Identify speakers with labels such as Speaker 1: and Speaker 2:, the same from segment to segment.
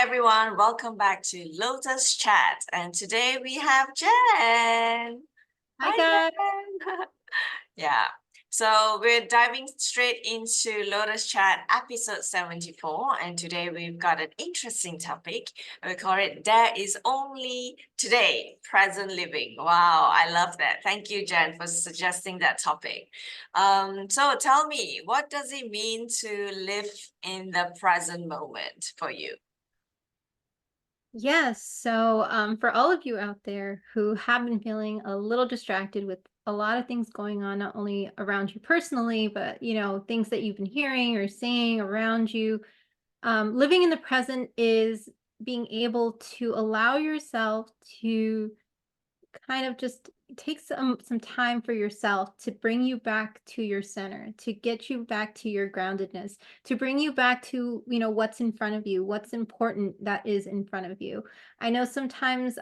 Speaker 1: everyone, welcome back to Lotus Chat. And today we have Jen.
Speaker 2: Hi
Speaker 1: Hi,
Speaker 2: guys.
Speaker 1: Jen. Yeah, so we're diving straight into Lotus Chat episode 74. And today we've got an interesting topic. We call it There is Only Today, Present Living. Wow, I love that. Thank you, Jen, for suggesting that topic. So tell me, what does it mean to live in the present moment for you?
Speaker 2: Yes, so for all of you out there who have been feeling a little distracted with a lot of things going on, not only around you personally, but things that you've been hearing or seeing around you, living in the present is being able to allow yourself to kind of just take some time for yourself to bring you back to your center, to get you back to your groundedness, to bring you back to what's in front of you, what's important that is in front of you. I know sometimes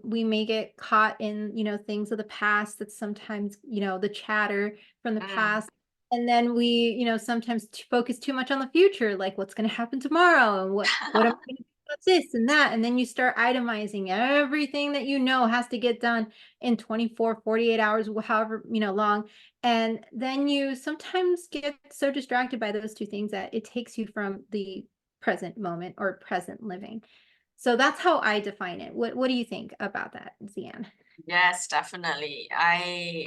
Speaker 2: we may get caught in things of the past, that sometimes the chatter from the
Speaker 1: Mm.
Speaker 2: past, and then we sometimes focus too much on the future, like what's going to happen tomorrow and what am I going to about this and that, and then you start itemizing everything that has to get done in 24, 48 hours, however long, and then you sometimes get so distracted by those two things that it takes you from the present moment or present living. So that's how I define it. What do you think about that, Zian?
Speaker 1: Yes, definitely. I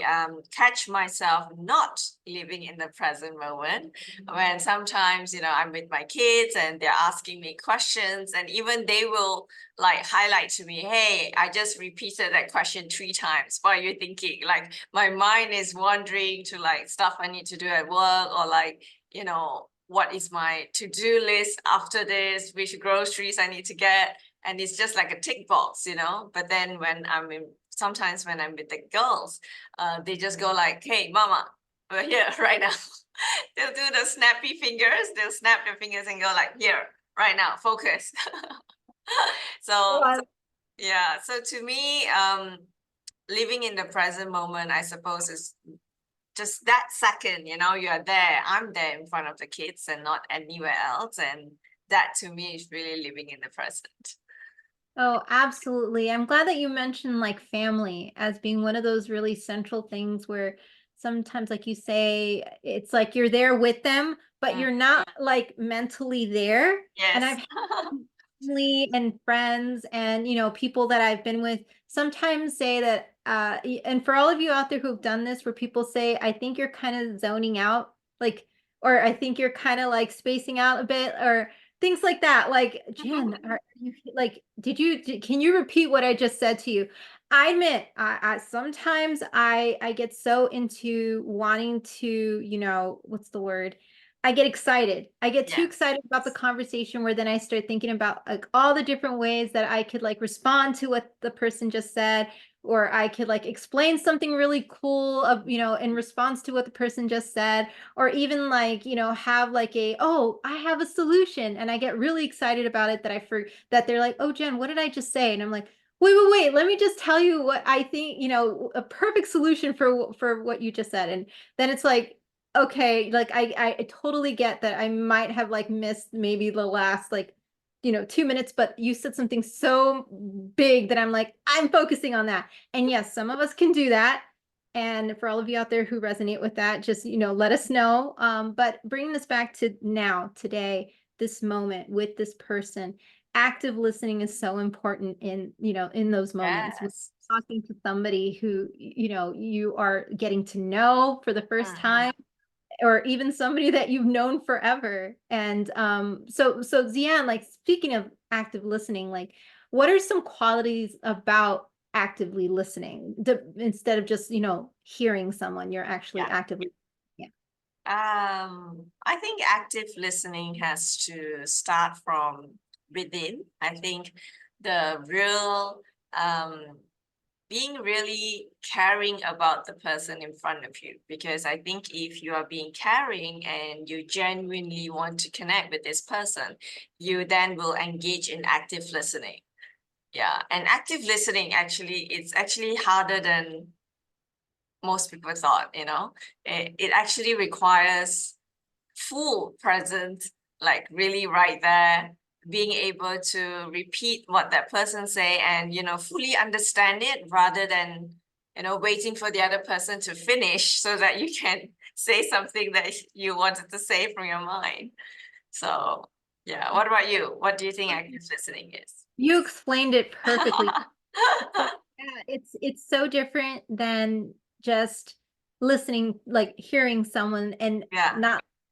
Speaker 1: catch myself not living in the present moment when sometimes, I'm with my kids and they're asking me questions, and even they will like highlight to me, hey, I just repeated that question 3 times. What are you thinking? Like my mind is wandering to like stuff I need to do at work, or like, what is my to-do list after this, which groceries I need to get. And it's just like a tick box. But then sometimes when I'm with the girls, they just go like, hey, mama, we're here right now. They'll do the snappy fingers. They'll snap their fingers and go like, here, right now, focus. So yeah, so to me, living in the present moment, I suppose, is just that second, you're there, I'm there in front of the kids and not anywhere else. And that to me is really living in the present.
Speaker 2: Oh, absolutely. I'm glad that you mentioned like family as being one of those really central things where sometimes, like you say, it's like you're there with them, but
Speaker 1: Mm.
Speaker 2: you're not like mentally there. And I've
Speaker 1: Yes.
Speaker 2: had family and friends and people that I've been with sometimes say that and for all of you out there who've done this, where people say, I think you're kind of zoning out, like, or I think you're kind of like spacing out a bit, or things like that. Like, Jen, are you like, can you repeat what I just said to you? I admit, I sometimes I get so into wanting to, what's the word? I get excited. I get too
Speaker 1: Yeah.
Speaker 2: excited about the conversation, where then I start thinking about like all the different ways that I could like respond to what the person just said, or I could like explain something really cool of, in response to what the person just said, or even like, have like oh, I have a solution, and I get really excited about it, that they're like, oh, Jen, what did I just say? And I'm like, wait, let me just tell you what I think, a perfect solution for what you just said. And then it's like, okay, like I totally get that I might have like missed maybe the last like 2 minutes, but you said something so big that I'm like, I'm focusing on that. And yes, some of us can do that. And for all of you out there who resonate with that, just let us know. But bringing this back to now, today, this moment with this person, active listening is so important in those moments. When
Speaker 1: Yes.
Speaker 2: talking to somebody who you are getting to know for the first
Speaker 1: Mhm.
Speaker 2: time, or even somebody that you've known forever. And so Zian, like, speaking of active listening, like, what are some qualities about actively listening, instead of just hearing someone, you're actually
Speaker 1: Yeah.
Speaker 2: actively. Yeah.
Speaker 1: I think active listening has to start from within. I think the real being really caring about the person in front of you, because I think if you are being caring and you genuinely want to connect with this person, you then will engage in active listening. Yeah, and active listening, actually, it's actually harder than most people thought. It actually requires full present, like really right there, being able to repeat what that person say and, fully understand it rather than, waiting for the other person to finish so that you can say something that you wanted to say from your mind. So yeah, what about you? What do you think active listening is?
Speaker 2: You explained it perfectly. Yeah, it's so different than just listening, like hearing someone and
Speaker 1: Yeah,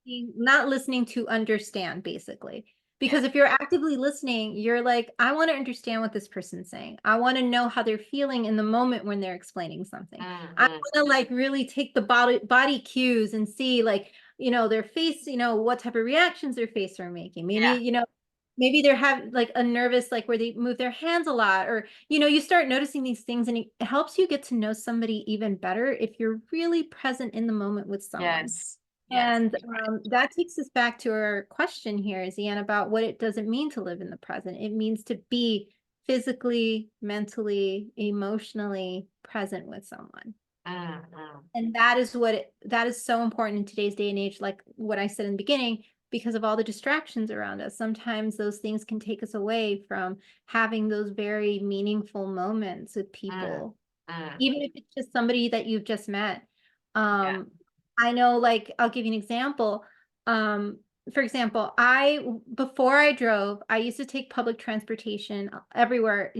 Speaker 2: not listening to understand, basically.
Speaker 1: yeah.
Speaker 2: Because if you're actively listening, you're like, I want to understand what this person's saying. I want to know how they're feeling in the moment when they're explaining something. I
Speaker 1: Mm-hmm.
Speaker 2: want to like really take the body cues and see like, their face, what type of reactions their face are making. Maybe,
Speaker 1: Yeah,
Speaker 2: maybe they're having like a nervous, like where they move their hands a lot, or you start noticing these things, and it helps you get to know somebody even better if you're really present in the moment with someone.
Speaker 1: yes, yes,
Speaker 2: And
Speaker 1: right.
Speaker 2: that takes us back to our question here, Zian, about what it doesn't mean to live in the present. It means to be physically, mentally, emotionally present with someone.
Speaker 1: Mm-hmm.
Speaker 2: And that is so important in today's day and age, like what I said in the beginning, because of all the distractions around us. Sometimes those things can take us away from having those very meaningful moments with
Speaker 1: Mm,
Speaker 2: people,
Speaker 1: mm,
Speaker 2: even if it's just somebody that you've just met.
Speaker 1: yeah.
Speaker 2: Um, I know, like, I'll give you an example. Um, for example, before I drove, I used to take public transportation everywhere,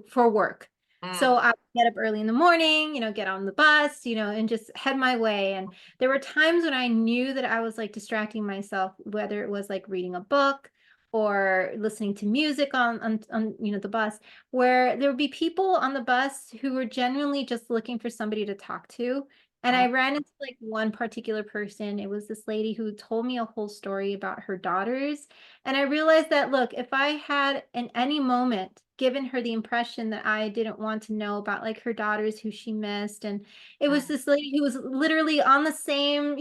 Speaker 2: for work. So
Speaker 1: Mm,
Speaker 2: I would get up early in the morning, get on the bus, and just head my way. And there were times when I knew that I was like distracting myself, whether it was like reading a book or listening to music on the bus, where there would be people on the bus who were genuinely just looking for somebody to talk to. And
Speaker 1: mm,
Speaker 2: I ran into like one particular person. It was this lady who told me a whole story about her daughters. And I realized that, look, if I had in any moment given her the impression that I didn't want to know about like her daughters who she missed, and it was
Speaker 1: mm,
Speaker 2: this lady who was literally on the same,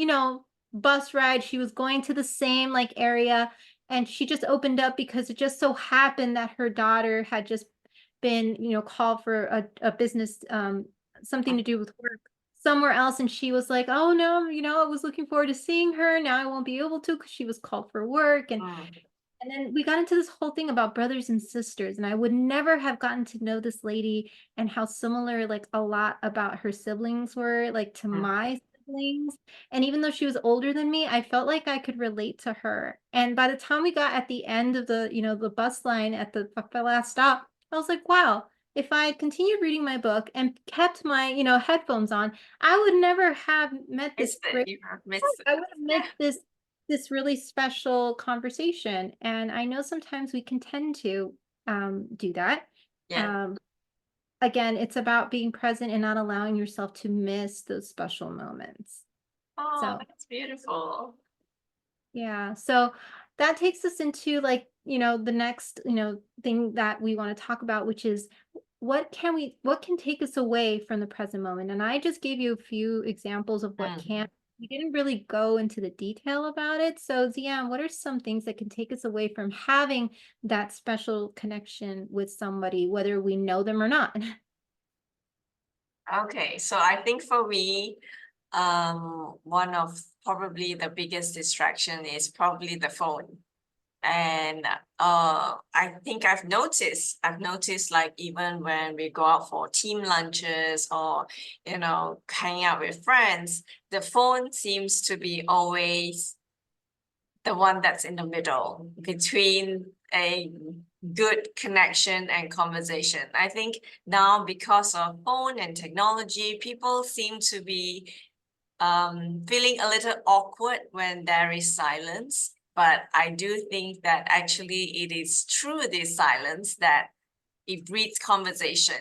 Speaker 2: bus ride. She was going to the same like area, and she just opened up because it just so happened that her daughter had just been, called for a business, something
Speaker 1: mm,
Speaker 2: to do with work somewhere else. And she was like, oh no, I was looking forward to seeing her. Now I won't be able to because she was called for work.
Speaker 1: mm.
Speaker 2: And then we got into this whole thing about brothers and sisters, and I would never have gotten to know this lady and how similar, like, a lot about her siblings were, like, to
Speaker 1: Mm.
Speaker 2: my siblings. And even though she was older than me, I felt like I could relate to her. And by the time we got at the end of the bus line at the last stop, I was like, wow, if I had continued reading my book and kept my, headphones on, I would never have met this
Speaker 1: Missed it.
Speaker 2: great,
Speaker 1: You have missed
Speaker 2: I
Speaker 1: it.
Speaker 2: would have met this really special conversation. And I know sometimes we can tend to do that.
Speaker 1: Yeah.
Speaker 2: Um, Again, it's about being present and not allowing yourself to miss those special moments.
Speaker 1: Oh,
Speaker 2: So,
Speaker 1: that's beautiful.
Speaker 2: yeah. So that takes us into like, the next, thing that we want to talk about, which is what can take us away from the present moment? And I just gave you a few examples of what
Speaker 1: Mm.
Speaker 2: can. We didn't really go into the detail about it. So, Zian, what are some things that can take us away from having that special connection with somebody, whether we know them or not?
Speaker 1: Okay, so I think for me, one of probably the biggest distraction is probably the phone. And I think I've noticed like even when we go out for team lunches or hanging out with friends, the phone seems to be always the one that's in the middle between a good connection and conversation. I think now because of phone and technology, people seem to be feeling a little awkward when there is silence. But I do think that actually it is through this silence that it breeds conversation.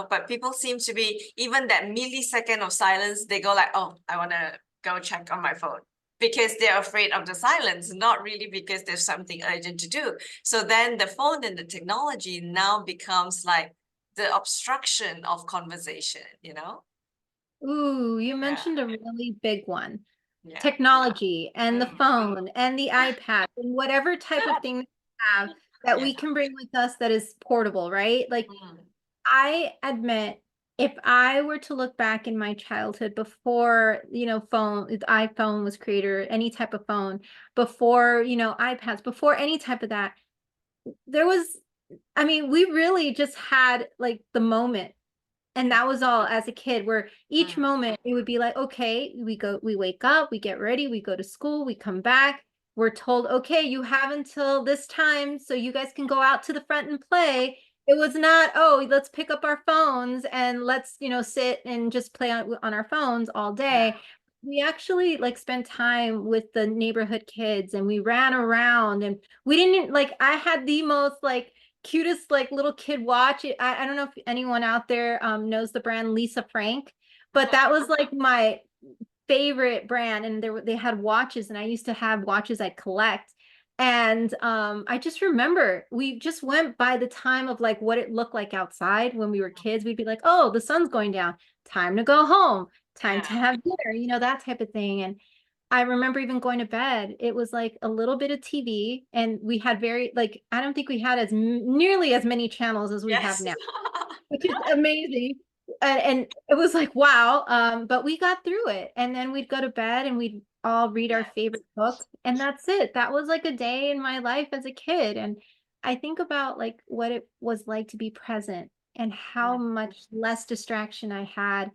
Speaker 1: But people seem to be, even that millisecond of silence, they go like, oh, I want to go check on my phone because they're afraid of the silence, not really because there's something urgent to do. So then the phone and the technology now becomes like the obstruction of conversation.
Speaker 2: Ooh, you
Speaker 1: Yeah,
Speaker 2: mentioned a really big one.
Speaker 1: yeah.
Speaker 2: Technology and the
Speaker 1: Mm.
Speaker 2: phone and the iPad and whatever type of thing that we have that
Speaker 1: Yeah.
Speaker 2: we can bring with us that is portable, right? Like,
Speaker 1: Mm.
Speaker 2: I admit, if I were to look back in my childhood before, the iPhone was created, or any type of phone, before, iPads, before any type of that, there was, I mean, we really just had like the moment. And that was all as a kid, where each
Speaker 1: Mm,
Speaker 2: moment it would be like, okay, we wake up, we get ready, we go to school, we come back. We're told, okay, you have until this time so you guys can go out to the front and play. It was not, oh, let's pick up our phones and let's, sit and just play on our phones all
Speaker 1: yeah.
Speaker 2: day. We actually like spent time with the neighborhood kids and we ran around and we didn't like, I had the most like cutest like little kid watch. I don't know if anyone out there knows the brand Lisa Frank, but that was like my favorite brand. And they had watches, and I used to have watches I collect. And I just remember we just went by the time of like what it looked like outside when we were kids. We'd be like, oh, the sun's going down, time to go home, time to
Speaker 1: Yeah.
Speaker 2: have dinner, that type of thing. And I remember even going to bed. It was like a little bit of TV, and we had very like I don't think we had as nearly as many channels as we have
Speaker 1: Yes.
Speaker 2: now, which is amazing. And it was like wow. But we got through it, and then we'd go to bed and we'd all read our
Speaker 1: Yeah.
Speaker 2: favorite books, and that's it. That was like a day in my life as a kid, and I think about like what it was like to be present and how
Speaker 1: Mm,
Speaker 2: much less distraction I had,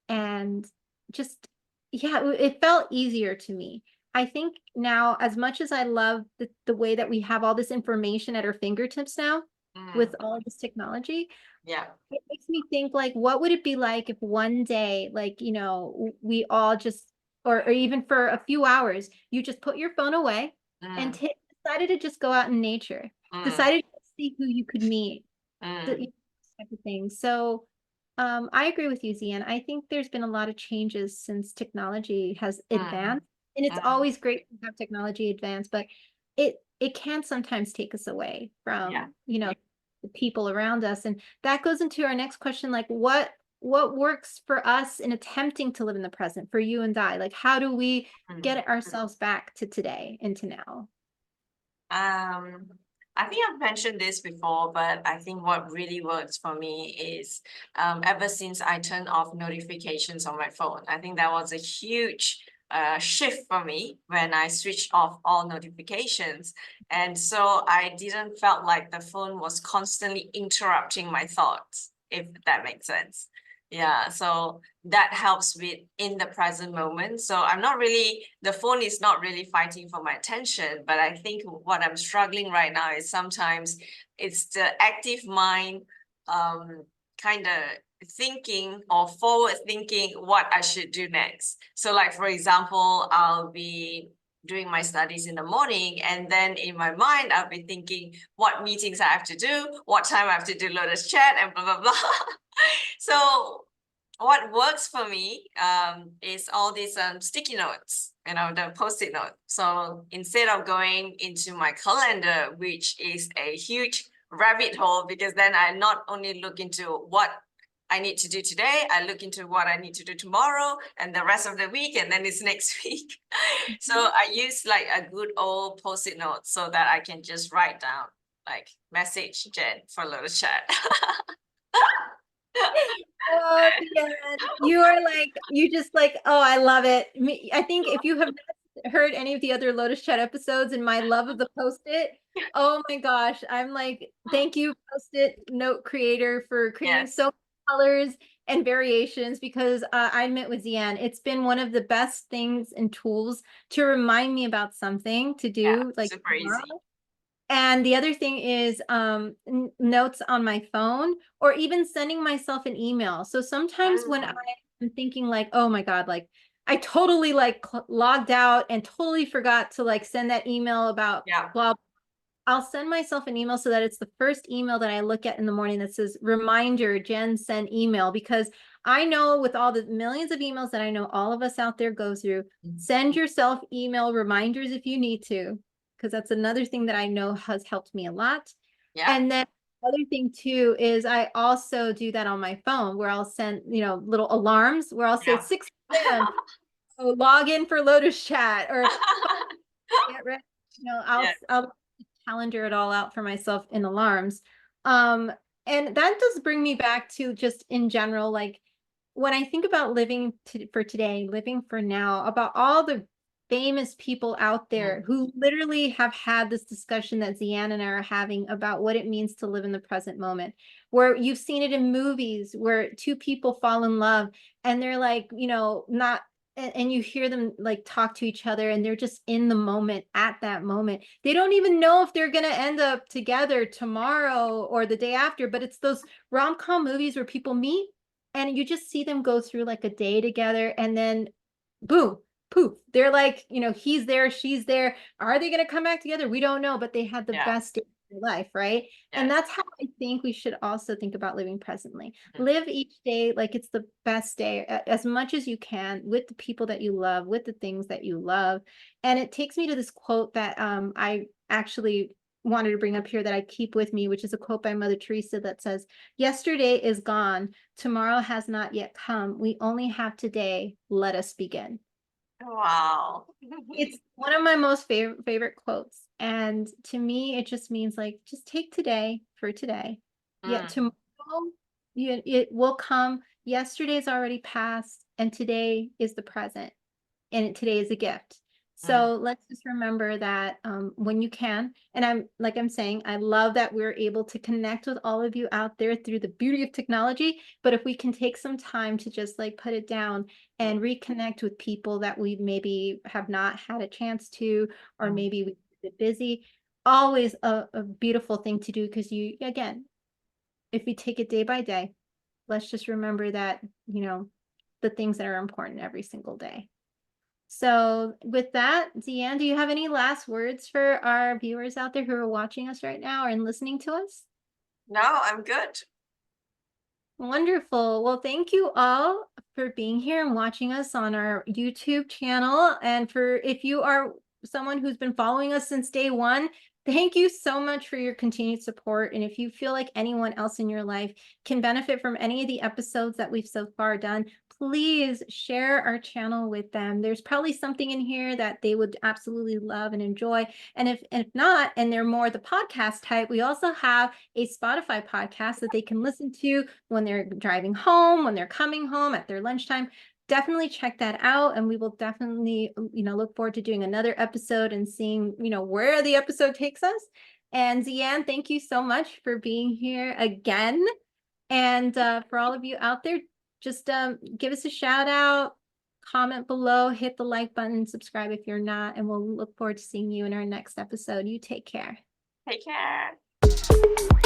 Speaker 2: and just yeah, it felt easier to me. I think now, as much as I love the way that we have all this information at our fingertips now with
Speaker 1: mm,
Speaker 2: all this technology,
Speaker 1: yeah.
Speaker 2: it makes me think like, what would it be like if one day, like, we all just, or even for a few hours, you just put your phone away and
Speaker 1: Mm,
Speaker 2: decided to just go out in nature,
Speaker 1: mm,
Speaker 2: decided to see who you could meet, the
Speaker 1: mm,
Speaker 2: type of thing. So I agree with you, Zian. I think there's been a lot of changes since technology has
Speaker 1: mm,
Speaker 2: advanced, and it's
Speaker 1: mm,
Speaker 2: always great to have technology advance, but it can sometimes take us away
Speaker 1: yeah.
Speaker 2: from, the people around us. And that goes into our next question, like what works for us in attempting to live in the present for you and I? Like how do we
Speaker 1: Mm.
Speaker 2: get ourselves back to today and to now?
Speaker 1: Um, I think I've mentioned this before, but I think what really works for me is ever since I turned off notifications on my phone. I think that was a huge shift for me when I switched off all notifications. And so I didn't felt like the phone was constantly interrupting my thoughts, if that makes sense. Yeah, so that helps with in the present moment. So I'm not really, the phone is not really fighting for my attention, but I think what I'm struggling right now is sometimes it's the active mind kind of thinking or forward thinking what I should do next. So like for example, I'll be doing my studies in the morning, and then in my mind I'll be thinking what meetings I have to do, what time I have to do Lotus Chat, and blah blah blah. So what works for me is all these sticky notes, the post-it note. So instead of going into my calendar, which is a huge rabbit hole, because then I not only look into what I need to do today, I look into what I need to do tomorrow and the rest of the week, and then it's next week. So I use like a good old post-it note so that I can just write down like message Jen for Lotus Chat.
Speaker 2: Oh, yeah. You are like, you just like, oh, I love it. I think if you have not heard any of the other Lotus Chat episodes and my love of the post-it, oh my gosh, I'm like, thank you, post-it note creator, for creating so
Speaker 1: Yes.
Speaker 2: many colors and variations, because I met with Zian. It's been one of the best things and tools to remind me about something to
Speaker 1: Yeah,
Speaker 2: do like
Speaker 1: super
Speaker 2: tomorrow.
Speaker 1: easy.
Speaker 2: And the other thing is notes on my phone, or even sending myself an email. So sometimes when
Speaker 1: Mm,
Speaker 2: I'm thinking like, oh my God, like I totally like logged out and totally forgot to like send that email about
Speaker 1: yeah.
Speaker 2: blah, I'll send myself an email so that it's the first email that I look at in the morning that says reminder, Jen sent email, because I know with all the millions of emails that I know all of us out there go through, send yourself email reminders if you need to, because that's another thing that I know has helped me a lot.
Speaker 1: Yeah.
Speaker 2: And then other thing too is I also do that on my phone, where I'll send, little alarms where I'll say
Speaker 1: Yeah.
Speaker 2: 6 p.m. So log in for Lotus Chat, or get ready.
Speaker 1: Yeah.
Speaker 2: I'll calendar it all out for myself in alarms. Um, and that does bring me back to just in general, like when I think about living for today, living for now, about all the famous people out there who literally have had this discussion that Zian and I are having about what it means to live in the present moment, where you've seen it in movies where two people fall in love and they're like, you know, not, and you hear them like talk to each other and they're just in the moment at that moment. They don't even know if they're going to end up together tomorrow or the day after, but it's those rom-com movies where people meet and you just see them go through like a day together and then boom, poof, they're like, you know, he's there, she's there. Are they going to come back together? We don't know, but they had the
Speaker 1: Yeah.
Speaker 2: best day of their life, right? And
Speaker 1: Yes.
Speaker 2: that's how I think we should also think about living presently.
Speaker 1: Mm.
Speaker 2: Live each day like it's the best day, as much as you can, with the people that you love, with the things that you love. And it takes me to this quote that I actually wanted to bring up here that I keep with me, which is a quote by Mother Teresa that says, "Yesterday is gone. Tomorrow has not yet come. We only have today. Let us begin."
Speaker 1: Wow.
Speaker 2: It's one of my most favorite quotes. And to me, it just means like, just take today for today. Yet
Speaker 1: Mm,
Speaker 2: tomorrow, it will come. Yesterday's already passed, and today is the present, and today is a gift.
Speaker 1: mm,
Speaker 2: So let's just remember that when you can, and I'm saying, I love that we're able to connect with all of you out there through the beauty of technology. But if we can take some time to just like put it down and reconnect with people that we maybe have not had a chance to, or
Speaker 1: mm.
Speaker 2: maybe we've been busy, always a beautiful thing to do. Because you, again, if we take it day by day, let's just remember that, you know, the things that are important every single day. So with that, Deanne, do you have any last words for our viewers out there who are watching us right now and listening to us?
Speaker 1: No, I'm good.
Speaker 2: Wonderful. Well, thank you all for being here and watching us on our YouTube channel. And for if you are someone who's been following us since day one, thank you so much for your continued support. And if you feel like anyone else in your life can benefit from any of the episodes that we've so far done, please share our channel with them. There's probably something in here that they would absolutely love and enjoy. And if not, and they're more the podcast type, we also have a Spotify podcast that they can listen to when they're driving home, when they're coming home at their lunchtime. Definitely check that out. And we will definitely, you know, look forward to doing another episode and seeing, you know, where the episode takes us. And Zian, thank you so much for being here again. And for all of you out there, just give us a shout out, comment below, hit the like button, subscribe if you're not, and we'll look forward to seeing you in our next episode. You take care.
Speaker 1: Take care.